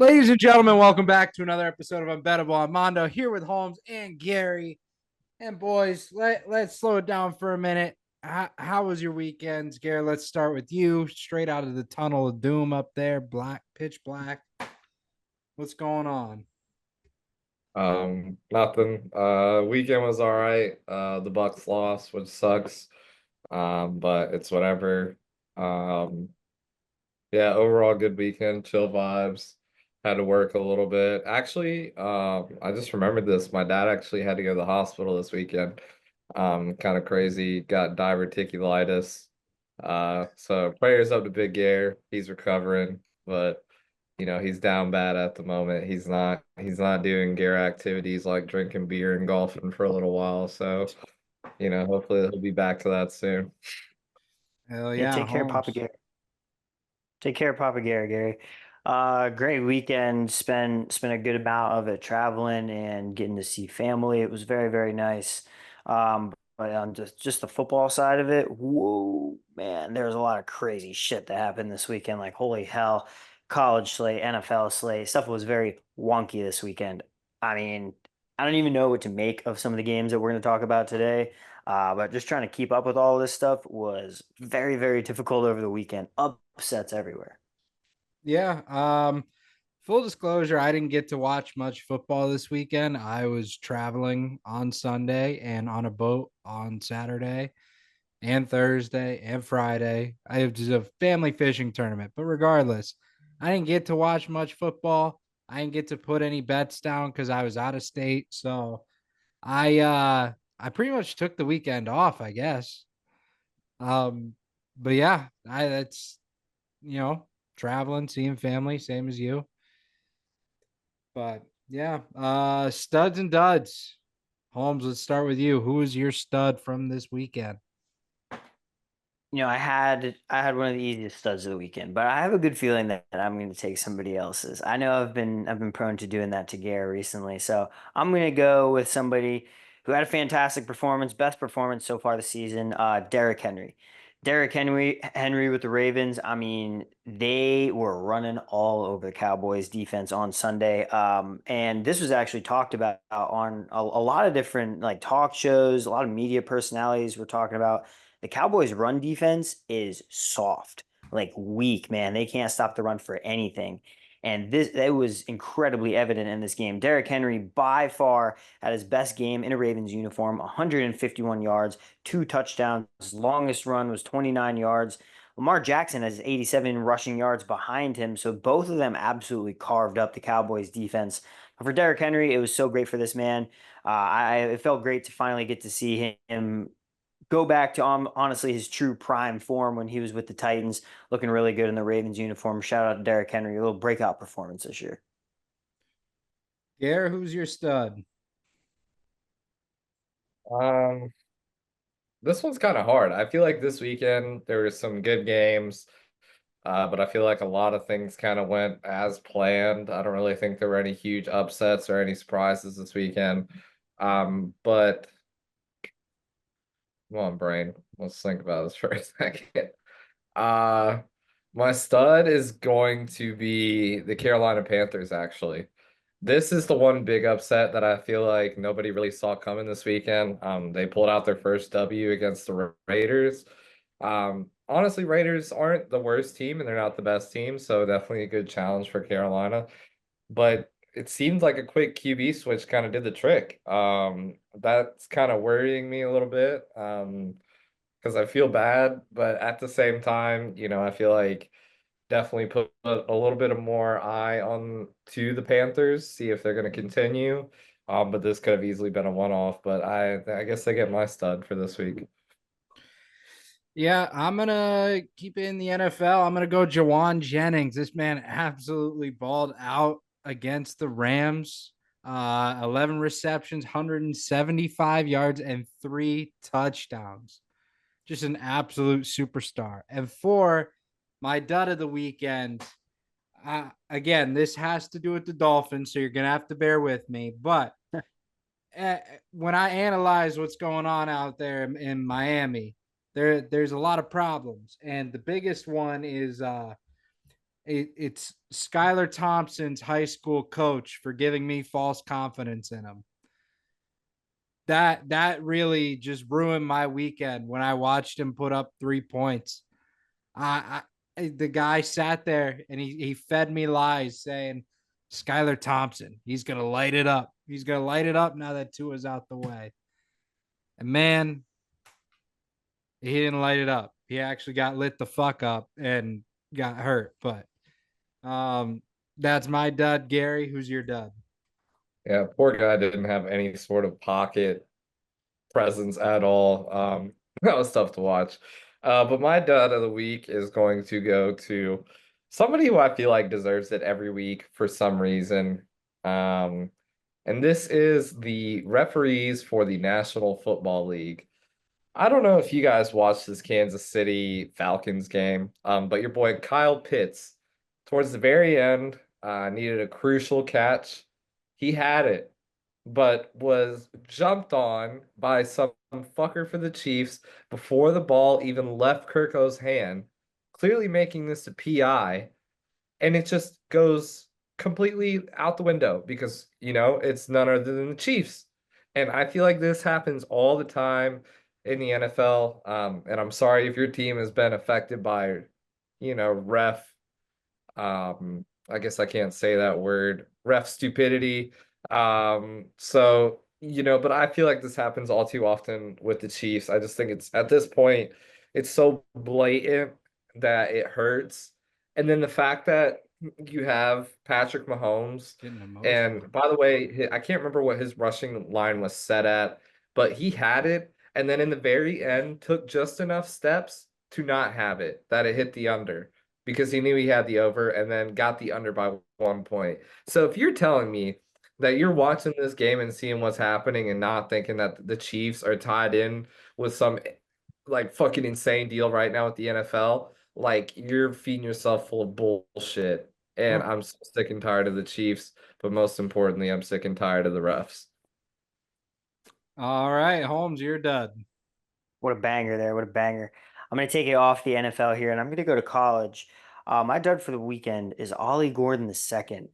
Ladies and gentlemen, welcome back to another episode of Unbettable. I'm Mondo here with Holmes and Gary. And boys, let's slow it down for a minute. How was your weekends, Gary? Let's start with you. Straight out of the tunnel of doom up there, black, pitch black. What's going on? Nothing. Weekend was all right. The Bucks lost, which sucks. But it's whatever. Um, yeah, overall good weekend, chill vibes. Had to work a little bit. Actually, I just remembered this. My dad actually had to go to the hospital this weekend. Kind of crazy. Got diverticulitis. So prayers up to Big Air. He's recovering, but he's down bad at the moment. He's not doing gear activities like drinking beer and golfing for a little while. So, hopefully he'll be back to that soon. Hell Yeah, yeah, take care, Papa Holmes. Gary. Take care, Papa Gary, Gary. Great weekend. Spent a good amount of it traveling and getting to see family. It was very, very nice. But on just the football side of it, whoa, man, there was a lot of crazy shit that happened this weekend. Like, holy hell, college slate, NFL slate, stuff was very wonky this weekend. I mean, I don't even know what to make of some of the games that we're going to talk about today. But just trying to keep up with all of this stuff was very, very difficult over the weekend. Upsets everywhere. Yeah. Full disclosure, I didn't get to watch much football this weekend. I was traveling on Sunday and on a boat on Saturday and Thursday and Friday. I have just a family fishing tournament. But regardless, I didn't get to watch much football. I didn't get to put any bets down because I was out of state. So I pretty much took the weekend off, I guess. Um but yeah, I that's you know, traveling, seeing family, same as you. But yeah, studs and duds. Holmes, let's start with you. Who is your stud from this weekend? I had one of the easiest studs of the weekend, but I have a good feeling that I'm going to take somebody else's. I know I've been prone to doing that to Gary recently, so I'm going to go with somebody who had a fantastic performance, best performance so far this season. Derrick Henry. Derrick Henry with the Ravens. I mean, they were running all over the Cowboys defense on Sunday. And this was actually talked about on a lot of different like talk shows. A lot of media personalities were talking about the Cowboys' run defense is soft, like weak, man. They can't stop the run for anything. And this that was incredibly evident in this game. Derrick Henry by far had his best game in a Ravens uniform, 151 yards, two touchdowns. His longest run was 29 yards. Lamar Jackson has 87 rushing yards behind him. So both of them absolutely carved up the Cowboys defense. But for Derrick Henry, it was so great for this man. It felt great to finally get to see him go back to honestly his true prime form when he was with the Titans, looking really good in the Ravens uniform. Shout out to Derrick Henry, a little breakout performance this year. Gare, who's your stud? Um, this one's kind of hard. I feel like this weekend there were some good games, but I feel like a lot of things kind of went as planned. I don't really think there were any huge upsets or any surprises this weekend. But come on, brain, let's think about this for a second. Uh, my stud is going to be the Carolina Panthers, actually. This is the one big upset that I feel like nobody really saw coming this weekend. They pulled out their first W against the Raiders. Honestly, Raiders aren't the worst team and they're not the best team, so definitely a good challenge for Carolina. But it seems like a quick QB switch kind of did the trick. That's kind of worrying me a little bit. Because I feel bad, but at the same time, I feel like definitely put a little bit of more eye on to the Panthers, see if they're going to continue. But this could have easily been a one-off, but I guess they get my stud for this week. Yeah, I'm gonna keep it in the NFL. I'm gonna go Jawan Jennings. This man absolutely balled out against the Rams. 11 receptions, 175 yards, and 3 touchdowns. Just an absolute superstar. And for my dud of the weekend, again, this has to do with the Dolphins, so you're gonna have to bear with me. But uh, when I analyze what's going on out there in Miami, there's a lot of problems, and the biggest one is it's Skylar Thompson's high school coach for giving me false confidence in him. That really just ruined my weekend when I watched him put up 3 points. The guy sat there and he fed me lies saying Skylar Thompson, he's gonna light it up. He's gonna light it up now that Tua's out the way. And man, he didn't light it up. He actually got lit the fuck up and got hurt. But that's my dud. Gary, who's your dud? Yeah, poor guy didn't have any sort of pocket presence at all. That was tough to watch. But my dud of the week is going to go to somebody who I feel like deserves it every week for some reason. And this is the referees for the National Football League. I don't know if you guys watched this Kansas City Falcons game, but your boy Kyle Pitts, towards the very end, needed a crucial catch. He had it, but was jumped on by some fucker for the Chiefs before the ball even left Kirko's hand, clearly making this a PI, and it just goes completely out the window because, it's none other than the Chiefs. And I feel like this happens all the time in the NFL. And I'm sorry if your team has been affected by, ref I guess I can't say that word, ref stupidity. But I feel like this happens all too often with the Chiefs. I just think it's at this point, it's so blatant that it hurts. And then the fact that you have Patrick Mahomes, Getting emotional. and by the way, I can't remember what his rushing line was set at, but he had it, and then in the very end took just enough steps to not have it, that it hit the under because he knew he had the over and then got the under by 1 point. So if you're telling me that you're watching this game and seeing what's happening and not thinking that the Chiefs are tied in with some like fucking insane deal right now with the NFL, like you're feeding yourself full of bullshit. And I'm so sick and tired of the Chiefs, but most importantly, I'm sick and tired of the refs. All right, Holmes, you're dud. What a banger there. What a banger. I'm going to take it off the NFL here and I'm going to go to college. My dud for the weekend is Ollie Gordon II.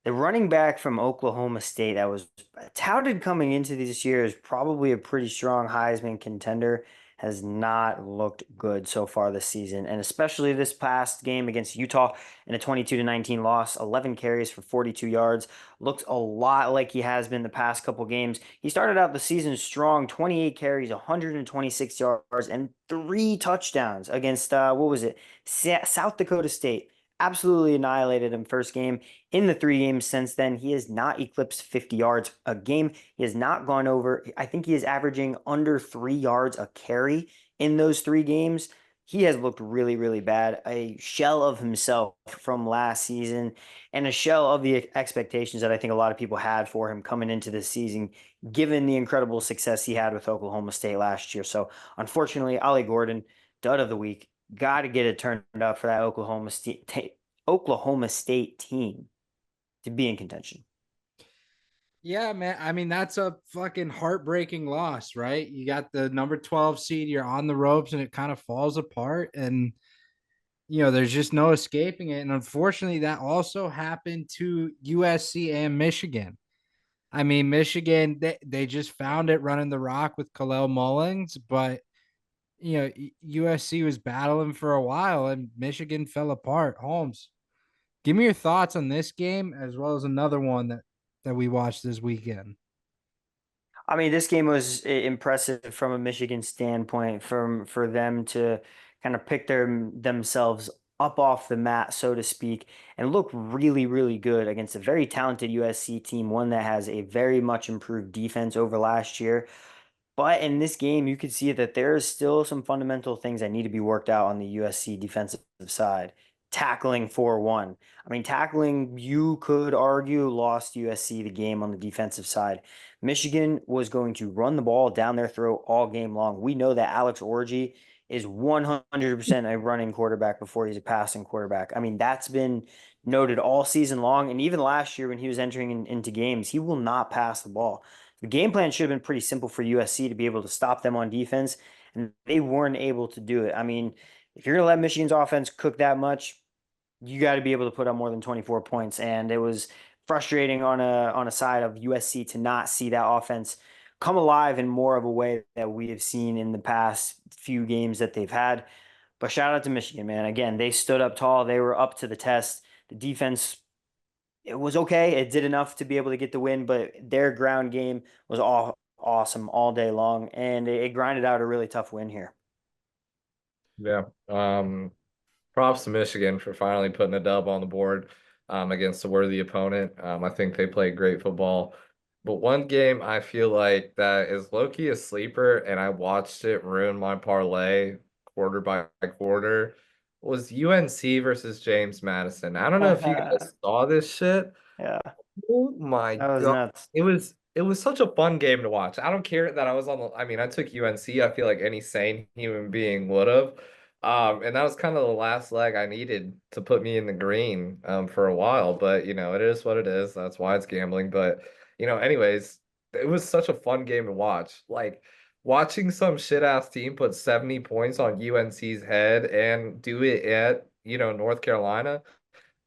The running back from Oklahoma State that was touted coming into this year is probably a pretty strong Heisman contender has not looked good so far this season, and especially this past game against Utah in a 22-19 loss, 11 carries for 42 yards, looked a lot like he has been the past couple games. He started out the season strong, 28 carries, 126 yards, and 3 touchdowns against South Dakota State. Absolutely annihilated him first game. In the 3 games since then, he has not eclipsed 50 yards a game. He has not gone over. I think he is averaging under 3 yards a carry in those 3 games. He has looked really, really bad. A shell of himself from last season and a shell of the expectations that I think a lot of people had for him coming into this season, given the incredible success he had with Oklahoma State last year. So unfortunately, Ollie Gordon, dud of the week. Got to get it turned up for that Oklahoma State team to be in contention. Yeah, man. I mean, that's a fucking heartbreaking loss, right? You got the number 12 seed, you're on the ropes, and it kind of falls apart. And, there's just no escaping it. And unfortunately, that also happened to USC and Michigan. I mean, Michigan, they just found it running the rock with Khalil Mullins, but USC was battling for a while and Michigan fell apart. Holmes, give me your thoughts on this game as well as another one that we watched this weekend. I mean, this game was impressive from a Michigan standpoint, for them to kind of pick themselves up off the mat, so to speak, and look really, really good against a very talented USC team, one that has a very much improved defense over last year. But in this game, you could see that there is still some fundamental things that need to be worked out on the USC defensive side. Tackling for one. I mean, tackling, you could argue, lost USC the game on the defensive side. Michigan was going to run the ball down their throat all game long. We know that Alex Orji is 100% a running quarterback before he's a passing quarterback. I mean, that's been noted all season long. And even last year when he was entering into games, he will not pass the ball. The game plan should have been pretty simple for USC to be able to stop them on defense, and they weren't able to do it. I mean, if you're going to let Michigan's offense cook that much, you got to be able to put up more than 24 points. And it was frustrating on a side of USC to not see that offense come alive in more of a way that we have seen in the past few games that they've had. But shout out to Michigan, man. Again, they stood up tall. They were up to the test. The defense, it was okay. It did enough to be able to get the win, but their ground game was all awesome all day long, and it grinded out a really tough win here. Yeah. Props to Michigan for finally putting a dub on the board against a worthy opponent. I think they played great football. But one game I feel like that is low-key a sleeper, and I watched it ruin my parlay quarter by quarter, was UNC versus James Madison. I don't know if you guys saw this shit. Yeah, Oh my that was God. nuts. It was such a fun game to watch. I don't care that I was I mean, I took UNC. I feel like any sane human being would have. And that was kind of the last leg I needed to put me in the green for a while. But it is what it is. That's why it's gambling. But anyways, it was such a fun game to watch. Like watching some shit ass team put 70 points on UNC's head and do it at, North Carolina.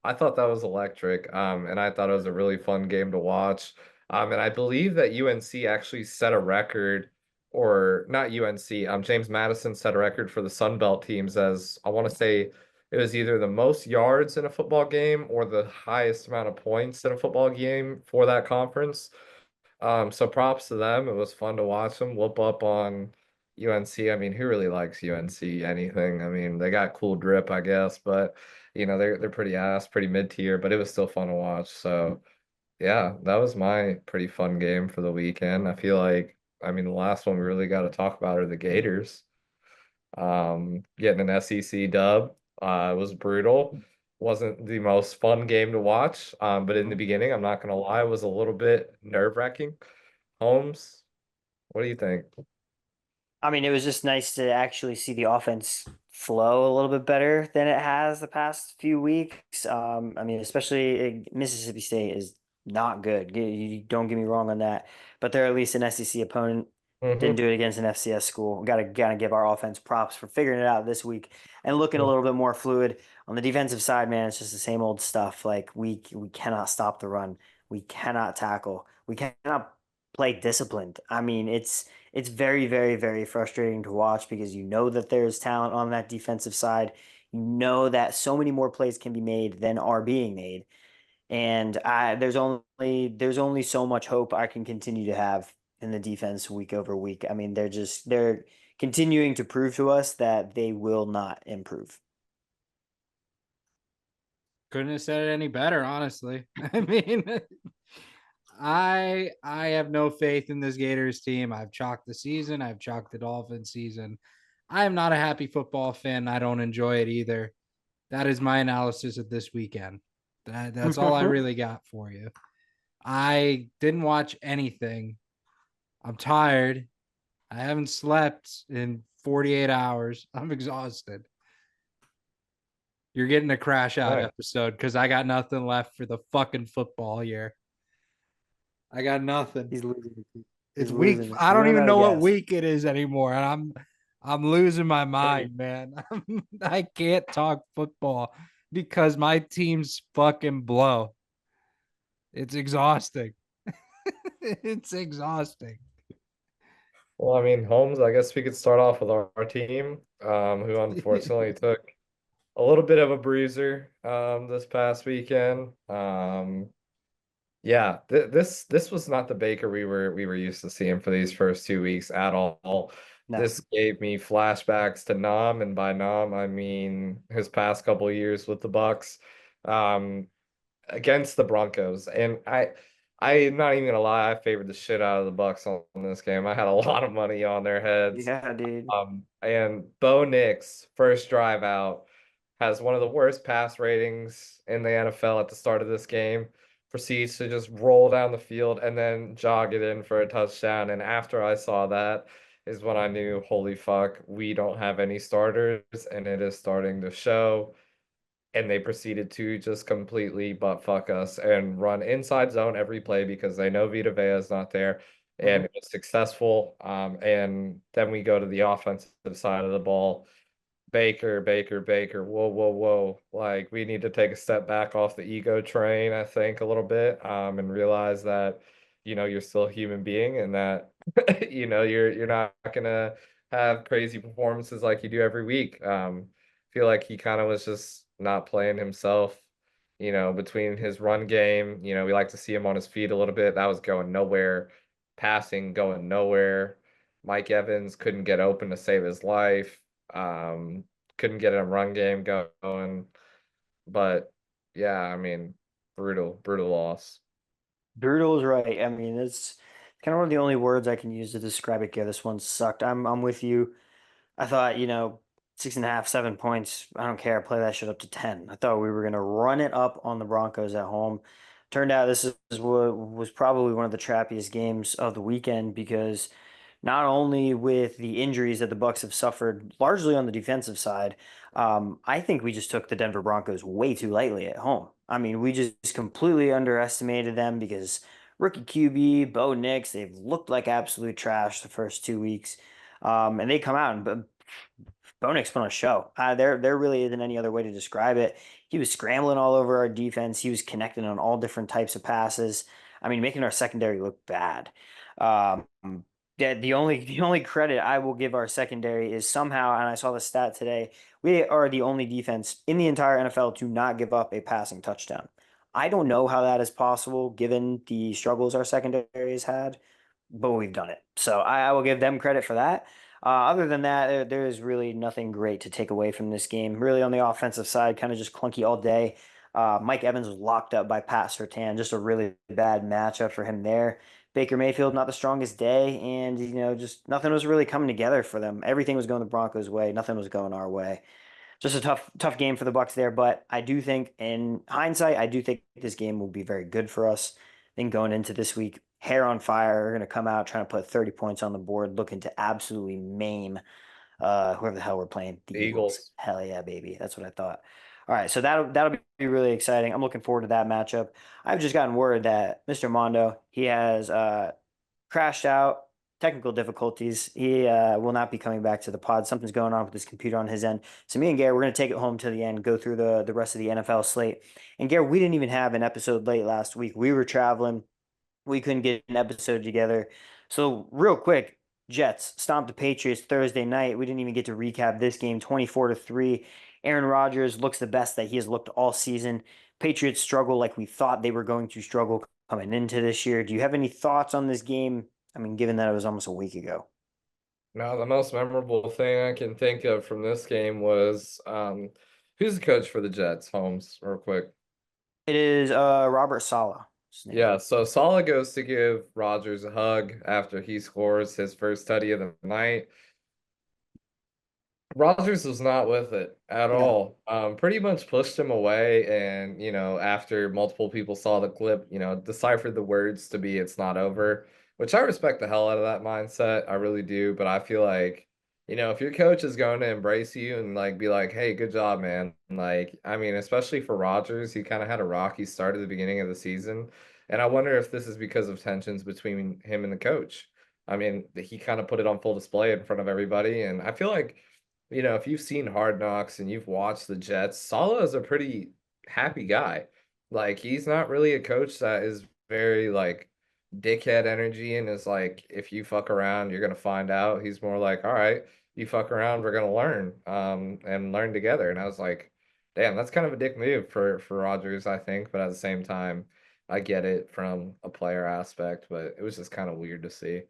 I thought that was electric, and I thought it was a really fun game to watch. And I believe that UNC actually set a record, or not UNC, James Madison set a record for the Sun Belt teams as I want to say it was either the most yards in a football game or the highest amount of points in a football game for that conference. So props to them. It was fun to watch them whoop up on UNC. I mean, who really likes UNC anything? I mean, they got cool drip, I guess, but they're pretty ass, pretty mid-tier, but it was still fun to watch. So yeah, that was my pretty fun game for the weekend. I feel like, I mean, the last one we really got to talk about are the Gators. Getting an SEC dub was brutal. Wasn't the most fun game to watch. But in the beginning, I'm not gonna lie, it was a little bit nerve-wracking. Holmes, what do you think? I mean, it was just nice to actually see the offense flow a little bit better than it has the past few weeks. I mean, especially Mississippi State is not good. You don't get me wrong on that, but they're at least an SEC opponent. Didn't Hmm. do it against an FCS school. Gotta give our offense props for figuring it out this week and looking a little bit more fluid on the defensive side. Man, it's just the same old stuff. Like we cannot stop the run. We cannot tackle. We cannot play disciplined. I mean, it's very, very, very frustrating to watch because you know that there's talent on that defensive side. You know that so many more plays can be made than are being made. And there's only so much hope I can continue to have in the defense week over week. I mean, they're continuing to prove to us that they will not improve. Couldn't have said it any better, honestly. I mean, I have no faith in this Gators team. I've chalked the season. I've chalked the Dolphins season. I am not a happy football fan. I don't enjoy it either. That is my analysis of this weekend. That's all I really got for you. I didn't watch anything. I'm tired. I haven't slept in 48 hours. I'm exhausted. You're getting a crash out Right. episode because I got nothing left for the fucking football year. I got nothing. He's losing it. It's He's week. losing it. I He's don't running even out of know what gas. week it is anymore, and I'm losing my Hey, mind, man. I can't talk football because my teams fucking blow. It's exhausting. It's exhausting. well, I mean, Holmes, I guess we could start off with our team, who unfortunately took a little bit of a bruiser this past weekend. Yeah, this was not the Baker we were used to seeing for these first 2 weeks at all. No. This gave me flashbacks to Nam, and by Nam I mean his past couple of years with the Bucks, um, against the Broncos. And I'm not even gonna lie, I favored the shit out of the Bucks on this game. I had a lot of money on their heads. Yeah, dude. And Bo Nix, first drive out, has one of the worst pass ratings in the NFL at the start of this game. Proceeds to just roll down the field and then jog it in for a touchdown. And after I saw that is when I knew, holy fuck, we don't have any starters, and it is starting to show. And they proceeded to just completely butt fuck us and run inside zone every play because they know Vita Vea is not there. Mhm. And it was successful. And then we go to the offensive side of the ball. Baker. Whoa, whoa, whoa. Like we need to take a step back off the ego train, I think, a little bit, and realize that, you're still a human being and that, you're not gonna have crazy performances like you do every week. Feel like he kind of was just not playing himself, between his run game. We like to see him on his feet a little bit. That was going nowhere. Passing going nowhere. Mike Evans couldn't get open to save his life. Um, couldn't get a run game going. But yeah, I mean, brutal loss. Brutal is right. I mean, it's kind of one of the only words I can use to describe it. Yeah, this one sucked. I'm with you. I thought, 6.5, 7 points. I don't care. Play that shit up to 10. I thought we were gonna run it up on the Broncos at home. Turned out this is what was probably one of the trappiest games of the weekend because not only with the injuries that the Bucks have suffered, largely on the defensive side, I think we just took the Denver Broncos way too lightly at home. I mean, we just completely underestimated them because rookie QB, Bo Nix, they've looked like absolute trash the first 2 weeks. And they come out and Bo Nix put on a show. There really isn't any other way to describe it. He was scrambling all over our defense. He was connecting on all different types of passes. I mean, making our secondary look bad. Um, the only credit I will give our secondary is somehow, and I saw the stat today, we are the only defense in the entire NFL to not give up a passing touchdown. I don't know how that is possible given the struggles our secondary has had, but we've done it. So I will give them credit for that. Other than that, there is really nothing great to take away from this game. Really, on the offensive side, kind of just clunky all day. Mike Evans was locked up by Pat Surtain. Just a really bad matchup for him there. Baker Mayfield, not the strongest day, and just nothing was really coming together for them. Everything was going the Broncos' way. Nothing was going our way. Just a tough game for the Bucks there. But I do think, in hindsight, I do think this game will be very good for us. I think going into this week, hair on fire, are going to come out trying to put 30 points on the board, looking to absolutely maim whoever the hell we're playing, the Eagles. Eagles. Hell yeah, baby. That's what I thought. All right, so that'll be really exciting. I'm looking forward to that matchup. I've just gotten word that Mr. Mondo, he has crashed out, technical difficulties. He will not be coming back to the pod. Something's going on with his computer on his end. So me and Gary, we're going to take it home to the end, go through the rest of the NFL slate. And Gary, we didn't even have an episode late last week. We were traveling. We couldn't get an episode together. So real quick, Jets stomped the Patriots Thursday night. We didn't even get to recap this game, 24-3. Aaron Rodgers looks the best that he has looked all season. Patriots struggle like we thought they were going to struggle coming into this year. Do you have any thoughts on this game? I mean, given that it was almost a week ago. Now, the most memorable thing I can think of from this game was who's the coach for the Jets, Holmes, real quick. It is Robert Saleh. Yeah, so Salah goes to give Rodgers a hug after he scores his first tutty of the night. Rodgers was not with it at No. all. Pretty much pushed him away, and after multiple people saw the clip, deciphered the words to be "It's not over," which I respect the hell out of that mindset. I really do, but I feel like, if your coach is going to embrace you and like be like, "Hey, good job, man." Like, I mean, especially for Rodgers, he kind of had a rocky start at the beginning of the season, and I wonder if this is because of tensions between him and the coach. I mean, he kind of put it on full display in front of everybody, and I feel like if you've seen Hard Knocks and you've watched the Jets, Saleh is a pretty happy guy. Like he's not really a coach that is very like dickhead energy and is like, if you fuck around, you're gonna find out. He's more like, all right, you fuck around, we're gonna learn, and learn together. And I was like, damn, that's kind of a dick move for Rodgers, I think. But at the same time, I get it from a player aspect, but it was just kind of weird to see.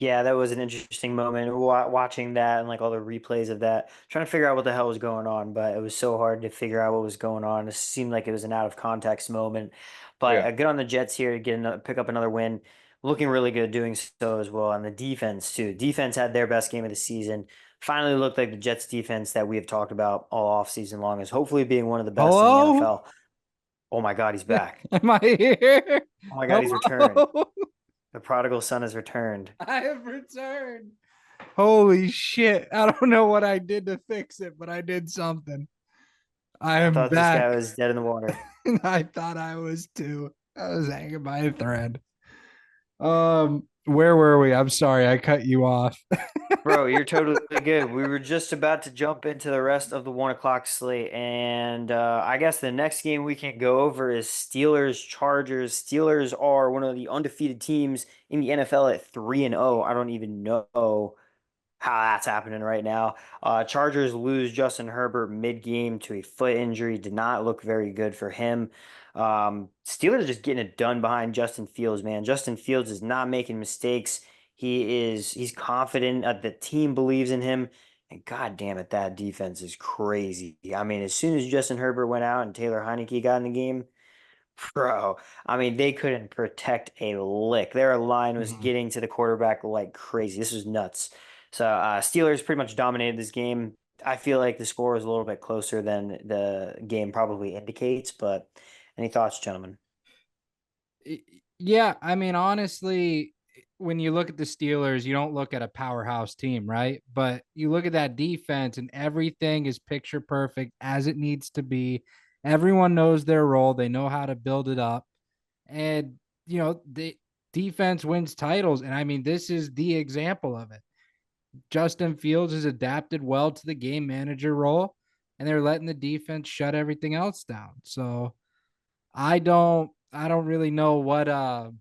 Yeah, that was an interesting moment watching that and like all the replays of that, trying to figure out what the hell was going on, but it was so hard to figure out what was going on. It seemed like it was an out of context moment. But Yeah. good on the Jets here to pick up another win. Looking really good doing so as well. And the defense too. Defense had their best game of the season. Finally looked like the Jets defense that we have talked about all off season long is hopefully being one of the best in the Hello? NFL. Oh my God, he's back. Am I here? Oh my God, he's returned. Hello? The prodigal son has returned. I have returned. Holy shit. I don't know what I did to fix it, but I did something. I I am thought this guy back. was dead in the water. I thought I was too. I was hanging by a thread. Where were we? I'm sorry, I cut you off. Bro, you're totally good. We were just about to jump into the rest of the 1 o'clock slate, and I guess the next game we can go over is Steelers Chargers. Steelers are one of the undefeated teams in the NFL at 3-0. I don't even know how that's happening right now. Chargers lose Justin Herbert mid-game to a foot injury. Did not look very good for him. Steelers just getting it done behind Justin Fields, man. Justin Fields is not making mistakes. He's confident. The team believes in him. And god damn it, that defense is crazy. I mean, as soon as Justin Herbert went out and Taylor Heineke got in the game, bro, I mean, they couldn't protect a lick. Their line was Mhm. getting to the quarterback like crazy. This was nuts. So Steelers pretty much dominated this game. I feel like the score was a little bit closer than the game probably indicates, but any thoughts, gentlemen? Yeah, I mean, honestly, when you look at the Steelers, you don't look at a powerhouse team, right? But you look at that defense, and everything is picture perfect as it needs to be. Everyone knows their role, they know how to build it up. And, the defense wins titles. And I mean, this is the example of it. Justin Fields has adapted well to the game manager role, and they're letting the defense shut everything else down. So I don't really know what the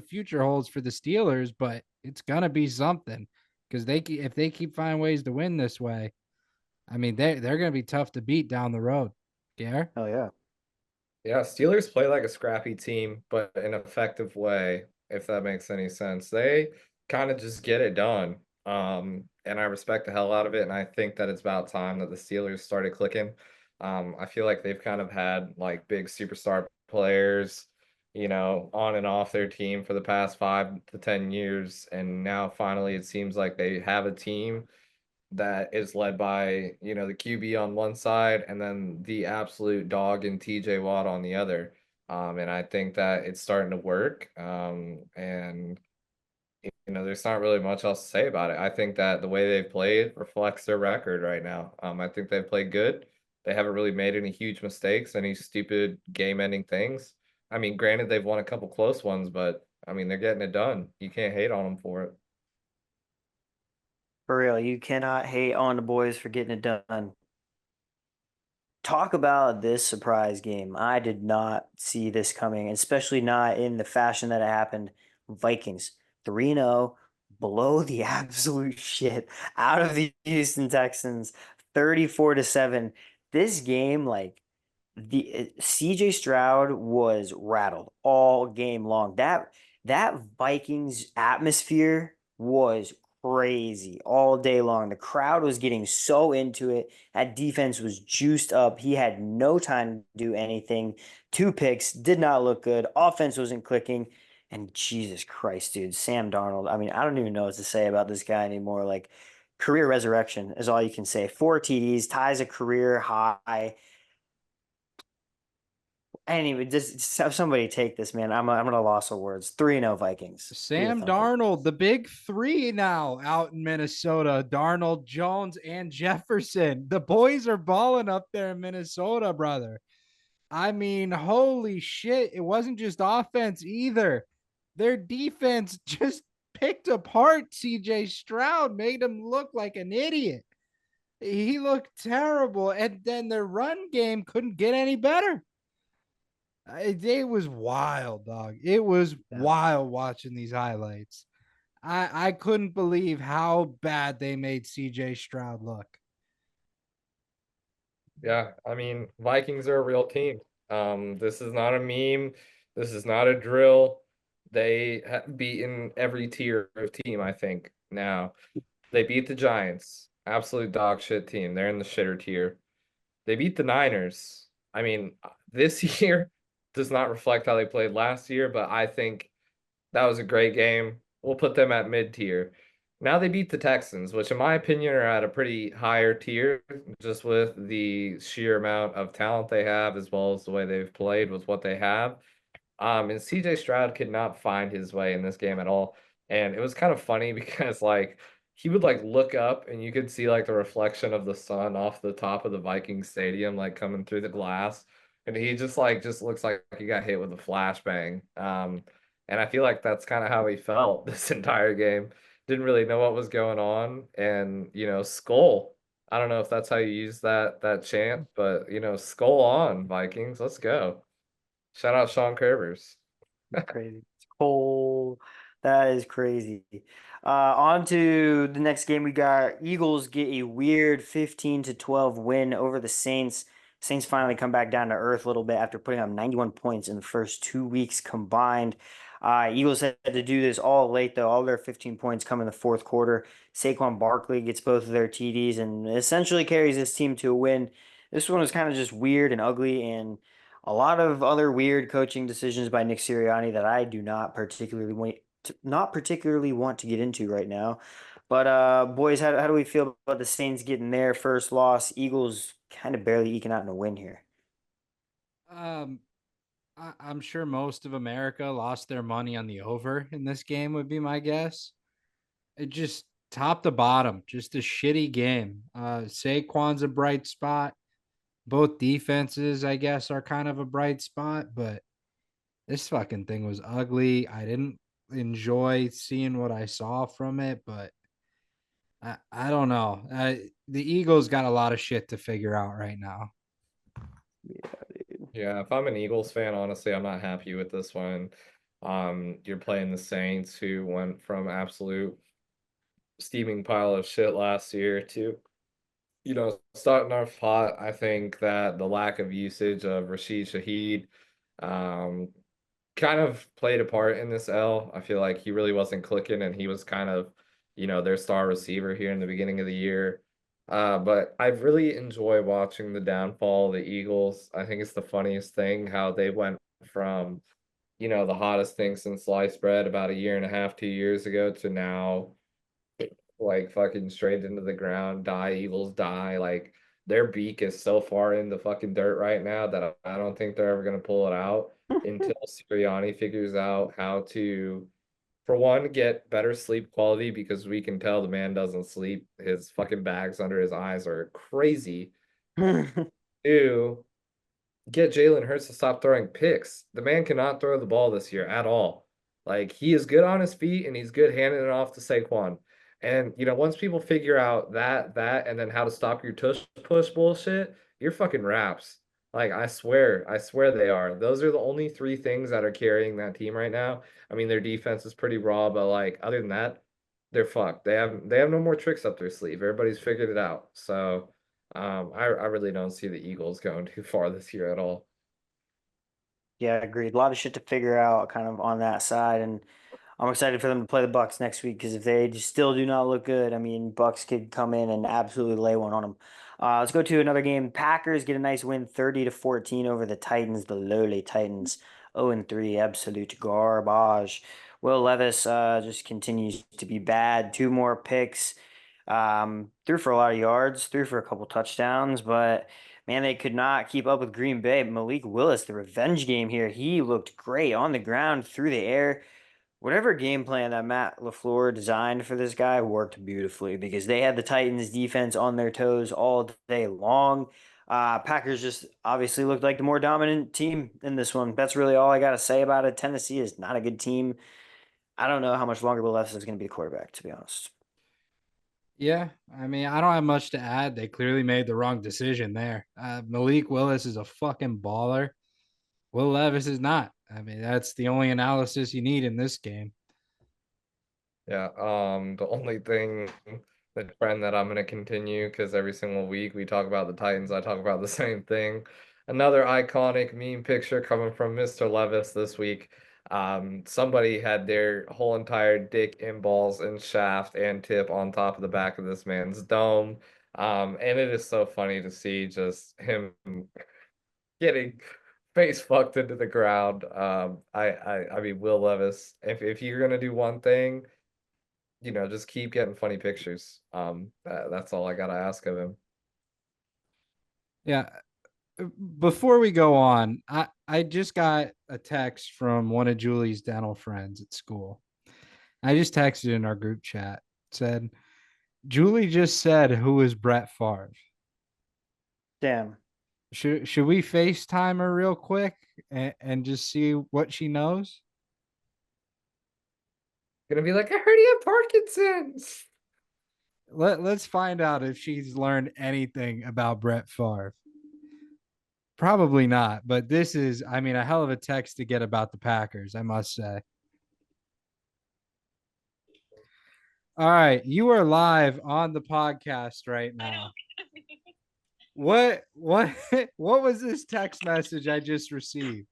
future holds for the Steelers, but it's gonna be something because if they keep finding ways to win this way, I mean they're gonna be tough to beat down the road. Yeah. Oh yeah. Yeah, Steelers play like a scrappy team, but in an effective way, if that makes any sense. They kind of just get it done. And I respect the hell out of it, and I think that it's about time that the Steelers started clicking. I feel like they've kind of had like big superstar players, on and off their team for the past 5 to 10 years, and now finally it seems like they have a team that is led by, the QB on one side and then the absolute dog and TJ Watt on the other. And I think that it's starting to work. And there's not really much else to say about it. I think that the way they've played reflects their record right now. I think they've played good. They haven't really made any huge mistakes, any stupid game-ending things. I mean, granted, they've won a couple close ones, but I mean, they're getting it done. You can't hate on them for it. For real, you cannot hate on the boys for getting it done. Talk about this surprise game. I did not see this coming, especially not in the fashion that it happened. Vikings 3-0, blow the absolute shit out of the Houston Texans 34-7. This game, like the CJ Stroud was rattled all game long. That Vikings atmosphere was crazy all day long. The crowd was getting so into it. That defense was juiced up. He had no time to do anything. 2 picks did not look good. Offense wasn't clicking. And Jesus Christ, dude, Sam Darnold. I mean, I don't even know what to say about this guy anymore. Like, career resurrection is all you can say. 4 TDs, ties a career high. Anyway, just have somebody take this, man. I'm at a loss of words. 3-0 Vikings. Who'd have Sam thunk it? Darnold, the big three now out in Minnesota. Darnold, Jones, and Jefferson. The boys are balling up there in Minnesota, brother. I mean, holy shit. It wasn't just offense either. Their defense just picked apart CJ Stroud, made him look like an idiot. He looked terrible. And then their run game couldn't get any better. It was wild, dog. It was Yeah. wild watching these highlights. I couldn't believe how bad they made CJ Stroud look. Yeah, I mean, Vikings are a real team. This is not a meme. This is not a drill. They have beaten every tier of team, I think. Now, they beat the Giants, absolute dog shit team. They're in the shitter tier. They beat the Niners. I mean, this year does not reflect how they played last year, but I think that was a great game. We'll put them at mid tier. Now they beat the Texans, which in my opinion are at a pretty higher tier, just with the sheer amount of talent they have, as well as the way they've played with what they have. And CJ Stroud could not find his way in this game at all. And it was kind of funny because like he would like look up and you could see like the reflection of the sun off the top of the Viking stadium, like coming through the glass. And he just looks like he got hit with a flashbang. And I feel like that's kind of how he felt this entire game. Didn't really know what was going on. And, Skull. I don't know if that's how you use that chant, but Skull on, Vikings. Let's go. Shout out Sean Curvers. Crazy. It's cold. That is crazy. On to the next game. We got Eagles get a weird 15-12 win over the Saints. Saints finally come back down to earth a little bit after putting up 91 points in the first 2 weeks combined. Eagles had to do this all late, though. All their 15 points come in the fourth quarter. Saquon Barkley gets both of their TDs and essentially carries this team to a win. This one was kind of just weird and ugly, and a lot of other weird coaching decisions by Nick Sirianni that I do not particularly want to get into right now. But boys, how do we feel about the Saints getting their first loss? Eagles kind of barely eking out in a win here. Um, I'm sure most of America lost their money on the over in this game, would be my guess. It just top to bottom, just a shitty game. Saquon's a bright spot. Both defenses, I guess, are kind of a bright spot, but this fucking thing was ugly. I didn't enjoy seeing what I saw from it, but I don't know. The Eagles got a lot of shit to figure out right now. Yeah, if I'm an Eagles fan, honestly, I'm not happy with this one. You're playing the Saints, who went from absolute steaming pile of shit last year to, starting off hot. I think that the lack of usage of Rashid Shaheed, um, kind of played a part in this L. I feel like he really wasn't clicking, and he was kind of, their star receiver here in the beginning of the year. But I really enjoy watching the downfall of the Eagles. I think it's the funniest thing how they went from, the hottest thing since sliced bread about a year and a half, 2 years ago to now, like fucking straight into the ground, die, Eagles die. Like their beak is so far in the fucking dirt right now that I don't think they're ever gonna pull it out until Sirianni figures out how to, for one, get better sleep quality because we can tell the man doesn't sleep. His fucking bags under his eyes are crazy. Two, get Jalen Hurts to stop throwing picks. The man cannot throw the ball this year at all. Like he is good on his feet and he's good handing it off to Saquon. And once people figure out that and then how to stop your tush push bullshit, you're fucking raps. Like I swear they are. Those are the only three things that are carrying that team right now. I mean, their defense is pretty raw, but like other than that, they're fucked. They have no more tricks up their sleeve. Everybody's figured it out. So I really don't see the Eagles going too far this year at all. Yeah, agreed. A lot of shit to figure out kind of on that side, and I'm excited for them to play the Bucks next week because if they just still do not look good, I mean, Bucks could come in and absolutely lay one on them. Let's go to another game. Packers get a nice win, 30-14 over the Titans, the lowly Titans. 0-3, absolute garbage. Will Levis just continues to be bad. Two more picks. Threw for a lot of yards, threw for a couple touchdowns, but man, they could not keep up with Green Bay. Malik Willis, the revenge game here, he looked great on the ground, through the air. Whatever game plan that Matt LaFleur designed for this guy worked beautifully because they had the Titans defense on their toes all day long. Packers just obviously looked like the more dominant team in this one. That's really all I got to say about it. Tennessee is not a good team. I don't know how much longer Will Levis is going to be the quarterback, to be honest. Yeah, I mean, I don't have much to add. They clearly made the wrong decision there. Malik Willis is a fucking baller. Will Levis is not. I mean, that's the only analysis you need in this game. Yeah, the only thing, the trend that I'm gonna continue, because every single week we talk about the Titans, I talk about the same thing. Another iconic meme picture coming from Mr. Levis this week. Somebody had their whole entire dick and balls and shaft and tip on top of the back of this man's dome. And it is so funny to see just him getting face fucked into the ground. I mean, Will Levis, if you're gonna do one thing, just keep getting funny pictures. That's all I gotta ask of him. Yeah. Before we go on, I just got a text from one of Julie's dental friends at school. I just texted in our group chat, said, Julie just said, who is Brett Favre? Damn. Should we FaceTime her real quick and just see what she knows? Gonna be like, I heard you have Parkinson's. Let's find out if she's learned anything about Brett Favre. Probably not, but this is, I mean, a hell of a text to get about the Packers, I must say. All right, you are live on the podcast right now. What what was this text message I just received?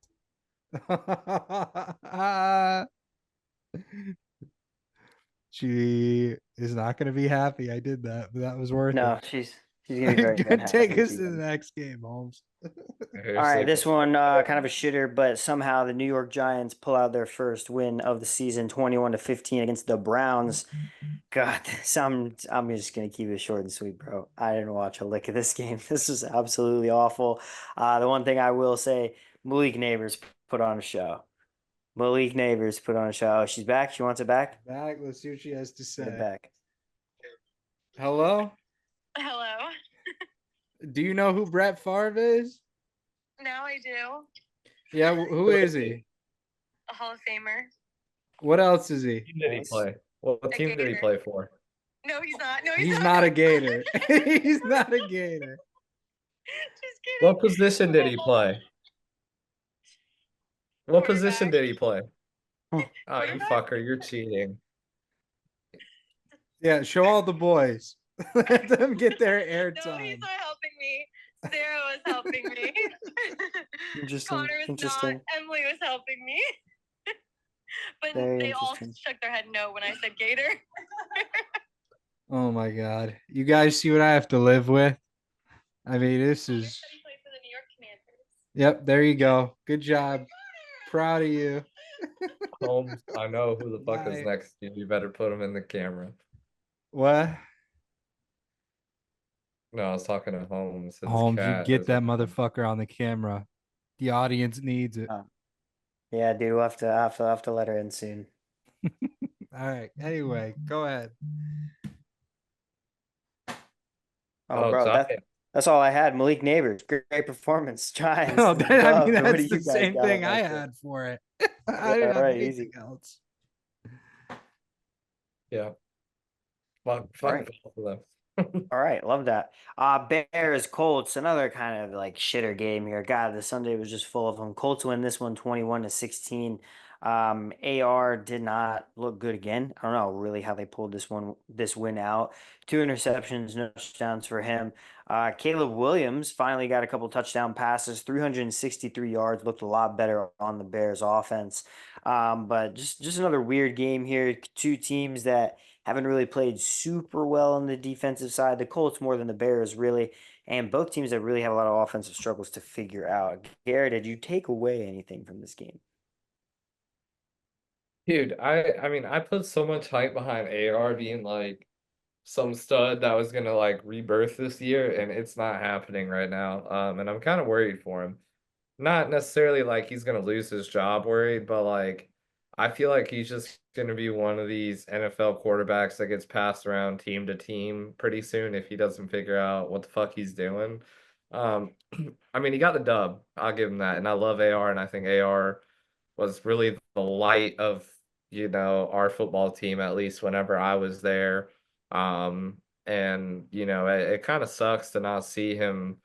She is not going to be happy I did that, but that was worth No, it. she's gonna be very Take unhappy. us to the next game, Holmes. All right, this one kind of a shitter, but somehow the New York Giants pull out their first win of the season, 21-15 against the Browns. God, I'm just gonna keep it short and sweet, bro. I didn't watch a lick of this game. This was absolutely awful. The one thing I will say, Malik Neighbors put on a show. Malik Neighbors put on a show. Oh, she's back. She wants it back. Back. Let's see what she has to Get it say. back. Hello. Hello. Do you know who Brett Favre is? Now I do. Yeah, who is he? A Hall of Famer. What else is he? Team did he play? What team did he Gator. play for? No, he's not. No, He's not a Gator. He's not a Gator. Just kidding. What position did he play? What position did he play? Oh, you Quarterback? fucker, you're cheating. Yeah, show all the boys. Let them get their No, airtime. he's not helping me. Sarah was helping me. Interesting. Connor was Interesting. not. Emily was helping me. But Very they all interesting. shook their head no when I said Gator. Oh my God. You guys see what I have to live with? I mean, this Connor is. said he played for the New York Commanders. Yep, there you go. Good job. Proud of you. Holmes, I know who the fuck is Bye. next to you. You better put him in the camera. What? No, I was talking to Holmes. His Holmes, you cat get is that like- motherfucker on the camera. The audience needs it. Yeah, dude, we'll have to let her in soon. All right. Anyway, go ahead. Oh, bro, Giants. that's all I had. Malik Neighbors, great performance. Giants. No, I mean, What that's do the you guys same got thing on I that had for it. shit? I didn't have Alright, anything easy. else. Yeah. Fuck Alright. both of them. All right, love that. Bears, Colts, another kind of like shitter game here. God, the Sunday was just full of them. Colts win this one 21-16. AR did not look good again. I don't know really how they pulled this win out. 2 interceptions, no touchdowns for him. Caleb Williams finally got a couple touchdown passes, 363 yards, looked a lot better on the Bears offense. But just another weird game here. Two teams that haven't really played super well on the defensive side. The Colts more than the Bears, really. And both teams that really have a lot of offensive struggles to figure out. Garrett, did you take away anything from this game? Dude, I mean, I put so much hype behind AR being like some stud that was gonna like rebirth this year, and it's not happening right now. And I'm kind of worried for him. Not necessarily like he's gonna lose his job worried, but like I feel like he's just gonna be one of these NFL quarterbacks that gets passed around team to team pretty soon if he doesn't figure out what the fuck he's doing. Um, I mean, he got the dub. I'll give him that, and I love AR, and I think AR was really the light of our football team, at least whenever I was there. And it kind of sucks to not see him.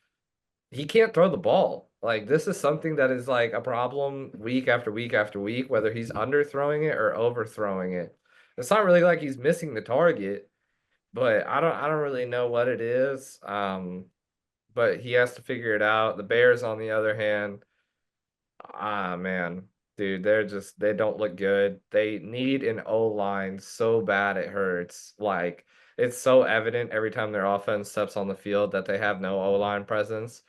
He can't throw the ball. Like this is something that is like a problem week after week after week, whether he's underthrowing it or overthrowing it. It's not really like he's missing the target, but I don't really know what it is. But he has to figure it out. The Bears, on the other hand, man, dude, they don't look good. They need an O line so bad it hurts. Like it's so evident every time their offense steps on the field that they have no O line presence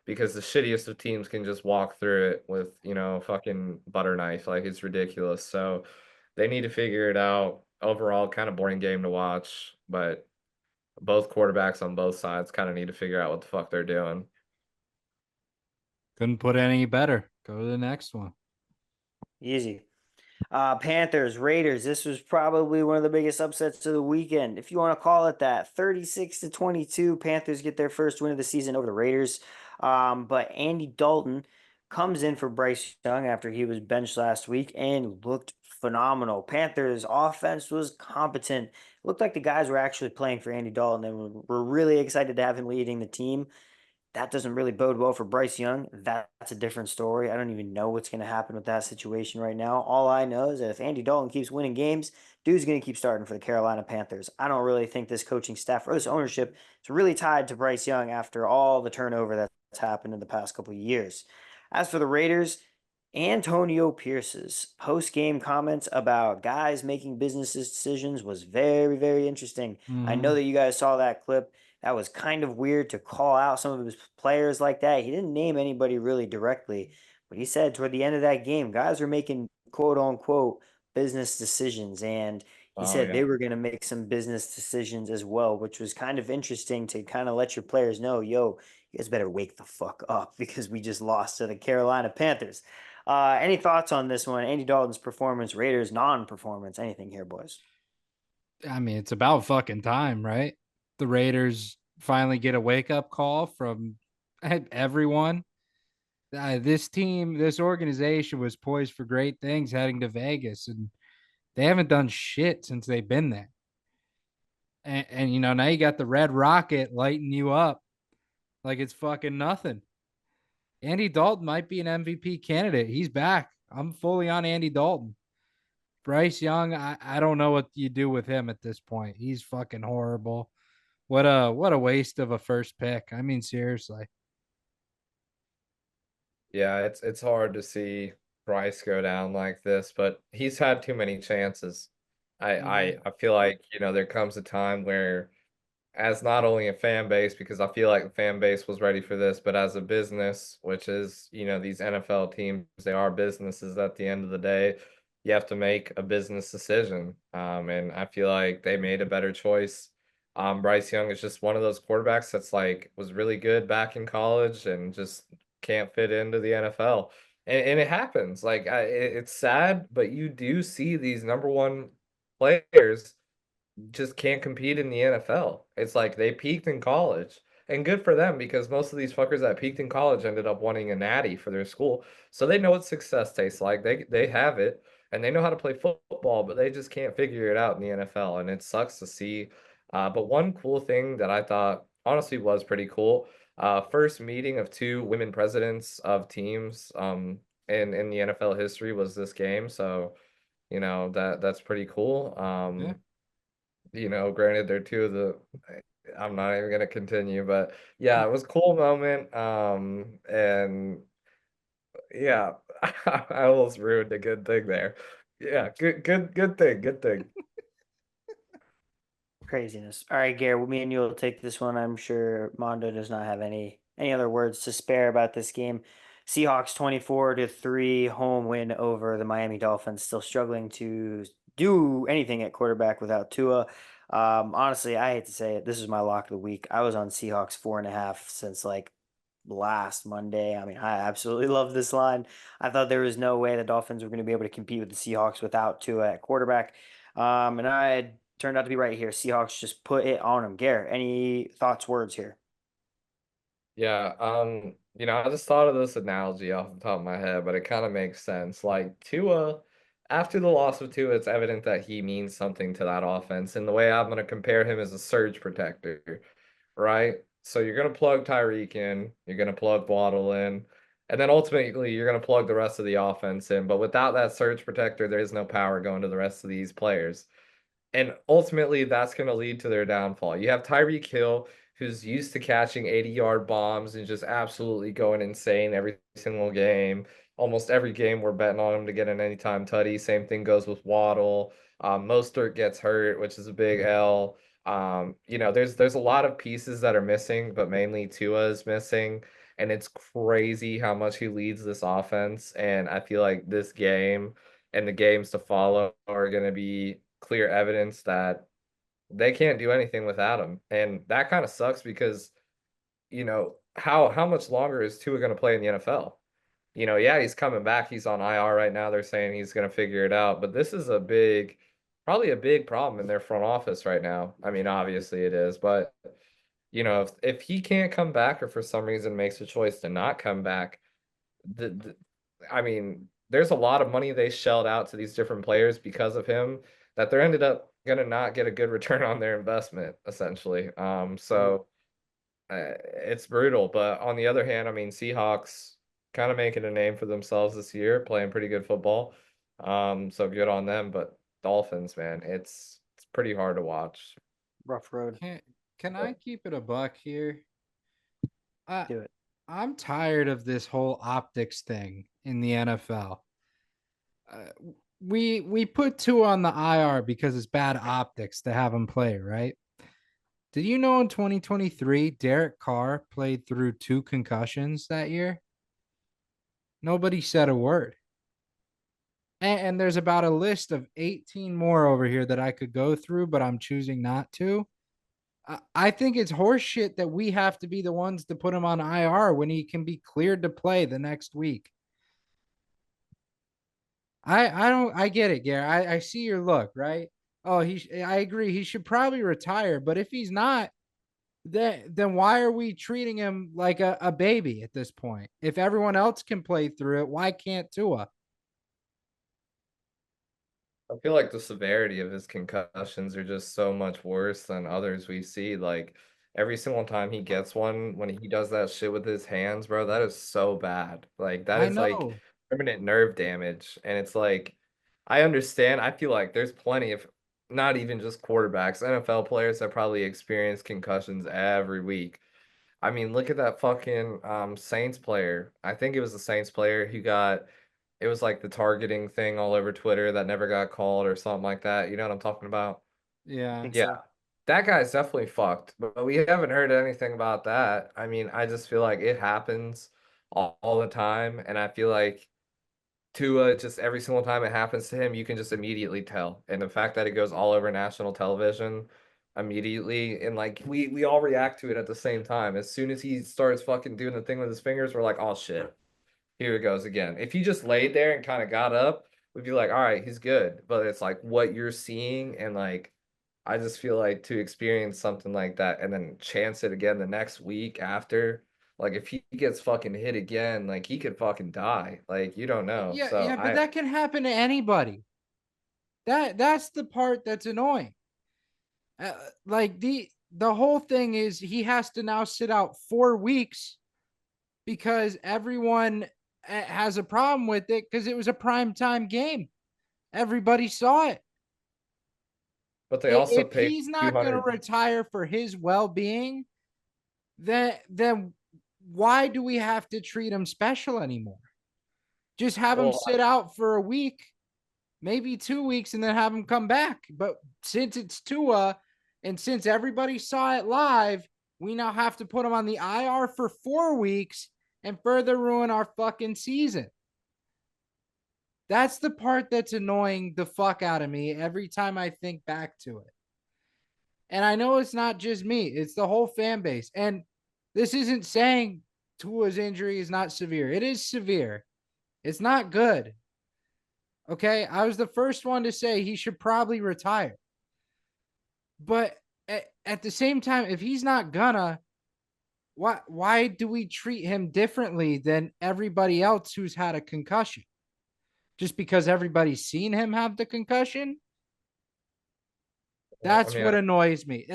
because the shittiest of teams can just walk through it with, fucking butter knife. Like it's ridiculous. So they need to figure it out. Overall, kind of boring game to watch, but both quarterbacks on both sides kind of need to figure out what the fuck they're doing. Couldn't put any better. Go to the next one. Easy. Panthers, Raiders. This was probably one of the biggest upsets of the weekend, if you want to call it that. 36-22. Panthers get their first win of the season over the Raiders. But Andy Dalton comes in for Bryce Young after he was benched last week and looked phenomenal. Panthers offense was competent. Looked like the guys were actually playing for Andy Dalton and were really excited to have him leading the team. That doesn't really bode well for Bryce Young. That's a different story. I don't even know what's going to happen with that situation right now. All I know is that if Andy Dalton keeps winning games, dude's going to keep starting for the Carolina Panthers. I don't really think this coaching staff or this ownership is really tied to Bryce Young after all the turnover that's happened in the past couple of years. As for the Raiders, Antonio Pierce's post-game comments about guys making business decisions was very, very interesting. I know that you guys saw that clip. That was kind of weird to call out some of his players like that. He didn't name anybody really directly, but he said toward the end of that game, guys were making quote unquote business decisions. And he Oh said they yeah. were going to make some business decisions as well, which was kind of interesting to kind of let your players know, yo, you guys better wake the fuck up because we just lost to the Carolina Panthers. Any thoughts on this one? Andy Dalton's performance, Raiders non-performance, anything here, boys? I mean, it's about fucking time, right? The Raiders finally get a wake up call from everyone. This team, this organization was poised for great things heading to Vegas, and they haven't done shit since they've been there. And you know, now you got the Red Rocket lighting you up like it's fucking nothing. Andy Dalton might be an MVP candidate. He's back. I'm fully on Andy Dalton. Bryce Young, I don't know what you do with him at this point. He's fucking horrible. What a waste of a first pick. I mean, seriously. Yeah, it's hard to see Bryce go down like this, but he's had too many chances. I feel like, there comes a time where, as not only a fan base, because I feel like the fan base was ready for this, but as a business, which is, these NFL teams, they are businesses at the end of the day. You have to make a business decision. And I feel like they made a better choice. Bryce Young is just one of those quarterbacks that's like was really good back in college and just can't fit into the NFL. And it happens. Like it's sad, but you do see these number one players just can't compete in the NFL. It's like they peaked in college. And good for them because most of these fuckers that peaked in college ended up winning a natty for their school. So they know what success tastes like. They have it and they know how to play football, but they just can't figure it out in the NFL. And it sucks to see. But one cool thing that I thought honestly was pretty cool. First meeting of two women presidents of teams in the NFL history was this game. So, that's pretty cool. Yeah. Granted, they're two of the. I'm not even gonna continue, but yeah, it was a cool moment. And yeah, I almost ruined a good thing there. Yeah, good thing, good thing. Craziness. All right, Gare, me and you will take this one. I'm sure Mondo does not have any other words to spare about this game. Seahawks 24-3 home win over the Miami Dolphins. Still struggling to do anything at quarterback without Tua. Honestly, I hate to say it. This is my lock of the week. I was on Seahawks 4.5 since like last Monday. I mean, I absolutely love this line. I thought there was no way the Dolphins were going to be able to compete with the Seahawks without Tua at quarterback. And I turned out to be right here. Seahawks just put it on them. Gare, any thoughts, words here? Yeah, I just thought of this analogy off the top of my head, but it kind of makes sense. Like Tua, after the loss of Tua, it's evident that he means something to that offense. And the way I'm going to compare him is a surge protector, right? So you're going to plug Tyreek in, you're going to plug Waddle in, and then ultimately you're going to plug the rest of the offense in. But without that surge protector, there is no power going to the rest of these players. And ultimately, that's going to lead to their downfall. You have Tyreek Hill, who's used to catching 80-yard bombs and just absolutely going insane every single game. Almost every game, we're betting on him to get an anytime tutty. Same thing goes with Waddle. Mostert gets hurt, which is a big L. There's a lot of pieces that are missing, but mainly Tua is missing. And it's crazy how much he leads this offense. And I feel like this game and the games to follow are going to be clear evidence that they can't do anything without him. And that kind of sucks because, how much longer is Tua going to play in the NFL? Yeah, he's coming back. He's on IR right now. They're saying he's going to figure it out. But this is probably a big problem in their front office right now. I mean, obviously it is, but if he can't come back or for some reason makes a choice to not come back, I mean, there's a lot of money they shelled out to these different players because of him that they're ended up gonna not get a good return on their investment, essentially. So it's brutal. But on the other hand, I mean, Seahawks kind of making a name for themselves this year, playing pretty good football. So good on them. But Dolphins, man, it's pretty hard to watch. Rough road. Can I keep it a buck here? Do it. I'm tired of this whole optics thing in the NFL. Uh, we put two on the IR because it's bad optics to have him play, right? Did you know in 2023 Derek Carr played through 2 concussions that year? Nobody said a word. And there's about a list of 18 more over here that I could go through, but I'm choosing not to. I think it's horseshit that we have to be the ones to put him on IR when he can be cleared to play the next week. I get it, Gary. I see your look, right? Oh, I agree. He should probably retire, but if he's not, then why are we treating him like a baby at this point? If everyone else can play through it, why can't Tua? I feel like the severity of his concussions are just so much worse than others we see. Like every single time he gets one, when he does that shit with his hands, bro, that is so bad. Like that I is like know. permanent nerve damage. And it's like, I understand. I feel like there's plenty of not even just quarterbacks, NFL players that probably experience concussions every week. I mean, look at that fucking Saints player. I think it was the Saints player who got it was like the targeting thing all over Twitter that never got called or something like that. You know what I'm talking about? I Yeah. think Yeah. so. That guy's definitely fucked, but we haven't heard anything about that. I mean, I just feel like it happens all the time, and I feel like Tua, just every single time it happens to him, you can just immediately tell. And the fact that it goes all over national television immediately, and like we all react to it at the same time. As soon as he starts fucking doing the thing with his fingers, we're like, oh shit, here it goes again. If he just laid there and kind of got up, we'd be like, all right, he's good. But it's like what you're seeing, and like I just feel like to experience something like that and then chance it again the next week after, like if he gets fucking hit again, like he could fucking die. Like you don't know. Yeah, So yeah, but that can happen to anybody. That's the part that's annoying. Like the whole thing is he has to now sit out 4 weeks because everyone has a problem with it because it was a prime time game. Everybody saw it. but they also If paid he's not going to 200. retire for his well-being, then why do we have to treat him special anymore? Just have him Well, sit out for a week, maybe 2 weeks, and then have him come back. But since it's Tua, and since everybody saw it live, we now have to put him on the IR for 4 weeks and further ruin our fucking season. That's the part that's annoying the fuck out of me every time I think back to it. And I know it's not just me, it's the whole fan base. And this isn't saying Tua's injury is not severe. It is severe. It's not good. Okay. I was the first one to say he should probably retire. But at the same time, if he's not gonna, why do we treat him differently than everybody else who's had a concussion? Just because everybody's seen him have the concussion? I That's mean, what annoys me.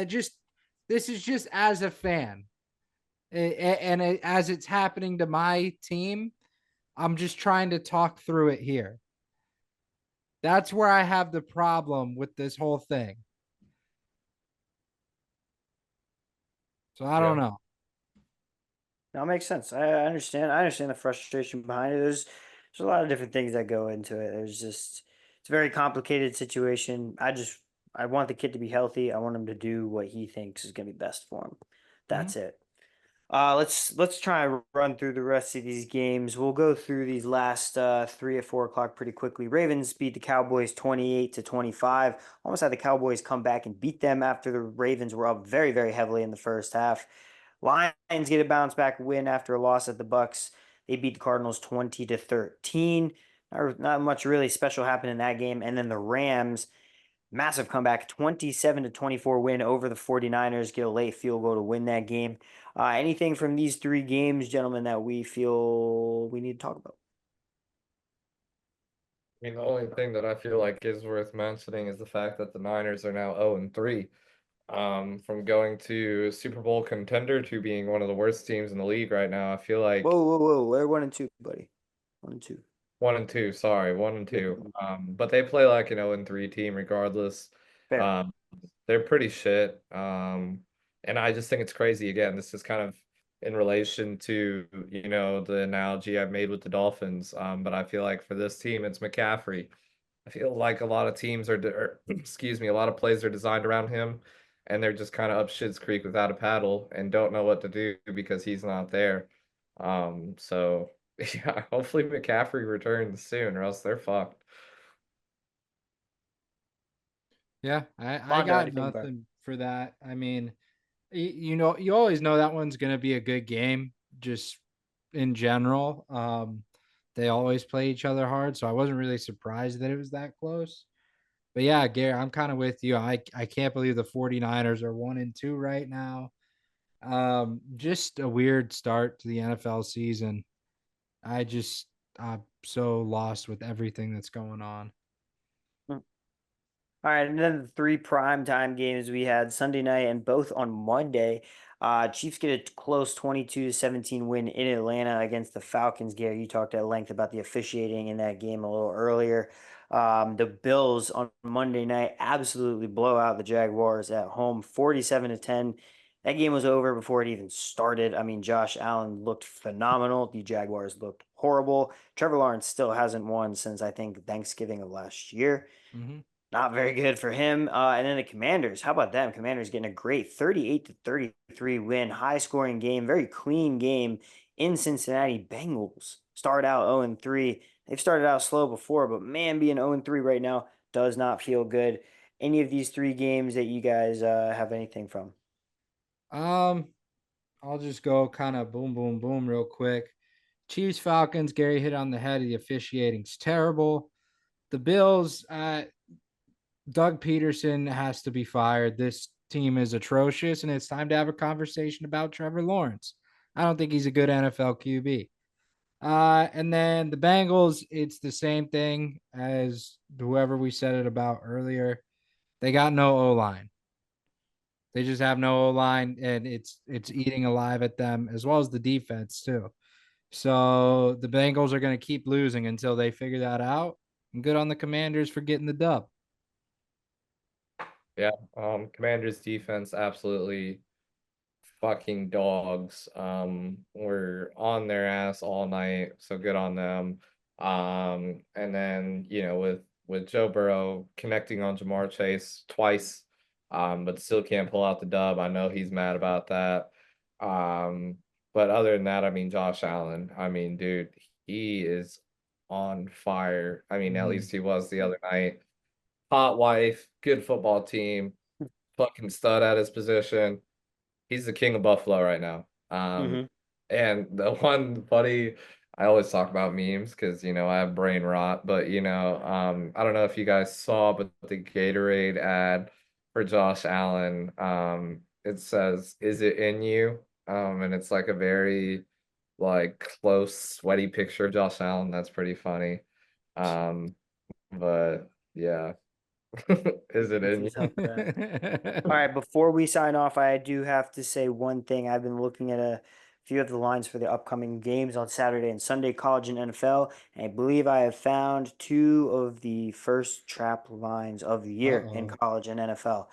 This is just as a fan, and as it's happening to my team, I'm just trying to talk through it here. That's where I have the problem with this whole thing. So I don't yeah. know. No, it makes sense. I understand. I understand the frustration behind it. There's a lot of different things that go into it. It's a very complicated situation. I want the kid to be healthy. I want him to do what he thinks is gonna be best for him. That's it. Let's try and run through the rest of these games. We'll go through these last 3 or 4 o'clock pretty quickly. Ravens beat the Cowboys 28-25. Almost had the Cowboys come back and beat them after the Ravens were up very, very heavily in the first half. Lions get a bounce back win after a loss at the Bucks. They beat the Cardinals 20-13. Not much really special happened in that game. And then the Rams, massive comeback, 27-24 win over the 49ers, get a late field goal to win that game. Anything from these three games, gentlemen, that we feel we need to talk about? I mean, the only thing that I feel like is worth mentioning is the fact that the Niners are now 0-3. From going to Super Bowl contender to being one of the worst teams in the league right now. I feel like Whoa! We're 1-2, buddy. 1-2. 1-2, sorry, one and Yeah. two. But they play like an 0-3 team regardless. Fair. Um, they're pretty shit. And I just think it's crazy. Again, this is kind of in relation to, the analogy I made with the Dolphins. But I feel like for this team, it's McCaffrey. I feel like a lot of teams excuse me, a lot of plays are designed around him, and they're just kind of up shit's creek without a paddle and don't know what to do because he's not there. So yeah, hopefully McCaffrey returns soon, or else they're fucked. Yeah, I Mondo, got anything about? nothing for that. I mean, you always know that one's gonna be a good game, just in general. They always play each other hard, so I wasn't really surprised that it was that close. But yeah, Gary, I'm kind of with you. I can't believe the 49ers are 1-2 right now. Just a weird start to the NFL season. I'm so lost with everything that's going on. All right, and then the three primetime games we had Sunday night and both on Monday. Chiefs get a close 22-17 win in Atlanta against the Falcons. Gary, you talked at length about the officiating in that game a little earlier. The Bills on Monday night absolutely blow out the Jaguars at home, 47-10. That game was over before it even started. I mean, Josh Allen looked phenomenal. The Jaguars looked horrible. Trevor Lawrence still hasn't won since I think Thanksgiving of last year. Mm-hmm. Not very good for him. And then the Commanders. How about them? Commanders getting a great 38-33 win. High scoring game, very clean game in Cincinnati. Bengals start out 0-3. They've started out slow before, but man, being 0-3 right now does not feel good. Any of these three games that you guys have anything from? Um, I'll just go kind of boom, boom, boom real quick. Chiefs, Falcons, Gary hit on the head. The officiating's terrible. The Bills, Doug Peterson has to be fired. This team is atrocious, and it's time to have a conversation about Trevor Lawrence. I don't think he's a good NFL QB. And then the Bengals, it's the same thing as whoever we said it about earlier. They got no O line. They just have no O line, and it's eating alive at them as well as the defense too. So the Bengals are going to keep losing until they figure that out. And good on the Commanders for getting the dub. Yeah, Commanders defense absolutely fucking dogs. Were on their ass all night, so good on them. And then with Joe Burrow connecting on Jamar Chase twice, but still can't pull out the dub. I know he's mad about that. Um, but other than that, I mean, Josh Allen, I mean, dude, he is on fire. I mean, at least he was the other night. Hot wife, good football team, fucking stud at his position. He's the king of Buffalo right now. Mm-hmm. And the one funny, I always talk about memes because I have brain rot, but I don't know if you guys saw, but the Gatorade ad for Josh Allen, it says, "Is it in you?" And it's like a very like close, sweaty picture of Josh Allen. That's pretty funny. Um, but yeah, is it This in is how bad. you? All right, before we sign off, I do have to say one thing. I've been looking at a few of the lines for the upcoming games on Saturday and Sunday, college and NFL, and I believe I have found two of the first trap lines of the year in Uh-oh. college and NFL.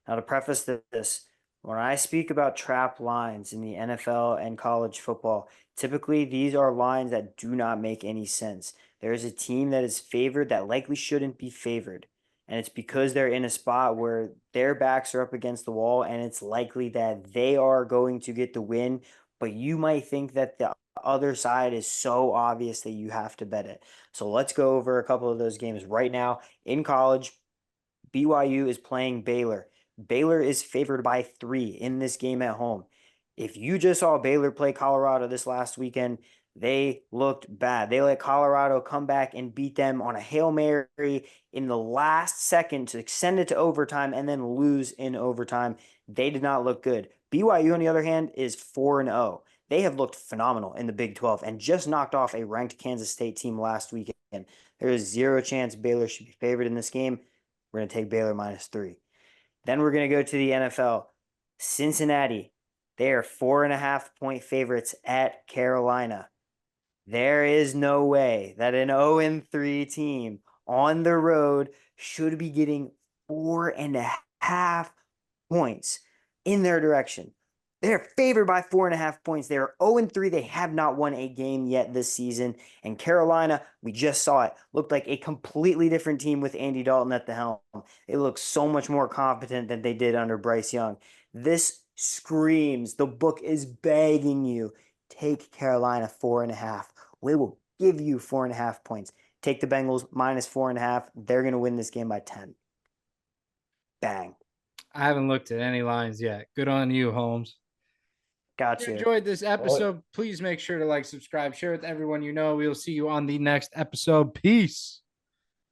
Now, to preface this, when I speak about trap lines in the NFL and college football, typically these are lines that do not make any sense. There is a team that is favored that likely shouldn't be favored. And it's because they're in a spot where their backs are up against the wall and it's likely that they are going to get the win. But you might think that the other side is so obvious that you have to bet it. So let's go over a couple of those games right now in college. BYU is playing Baylor. Baylor is favored by 3 in this game at home. If you just saw Baylor play Colorado this last weekend, they looked bad. They let Colorado come back and beat them on a Hail Mary in the last second to extend it to overtime and then lose in overtime. They did not look good. BYU, on the other hand, is 4-0. They have looked phenomenal in the Big 12 and just knocked off a ranked Kansas State team last weekend. There is zero chance Baylor should be favored in this game. We're going to take Baylor -3. Then we're going to go to the NFL. Cincinnati, they are 4.5-point favorites at Carolina. There is no way that an 0-3 team on the road should be getting 4.5 points in their direction. They're favored by 4.5 points. They're 0-3. They have not won a game yet this season. And Carolina, we just saw it, looked like a completely different team with Andy Dalton at the helm. They look so much more competent than they did under Bryce Young. This screams, the book is begging you, take Carolina 4.5. We will give you 4.5 points. Take the Bengals -4.5. They're going to win this game by 10. Bang. I haven't looked at any lines yet. Good on you, Holmes. Got If you you. enjoyed this episode, please make sure to like, subscribe, share with everyone you know. We'll see you on the next episode. Peace.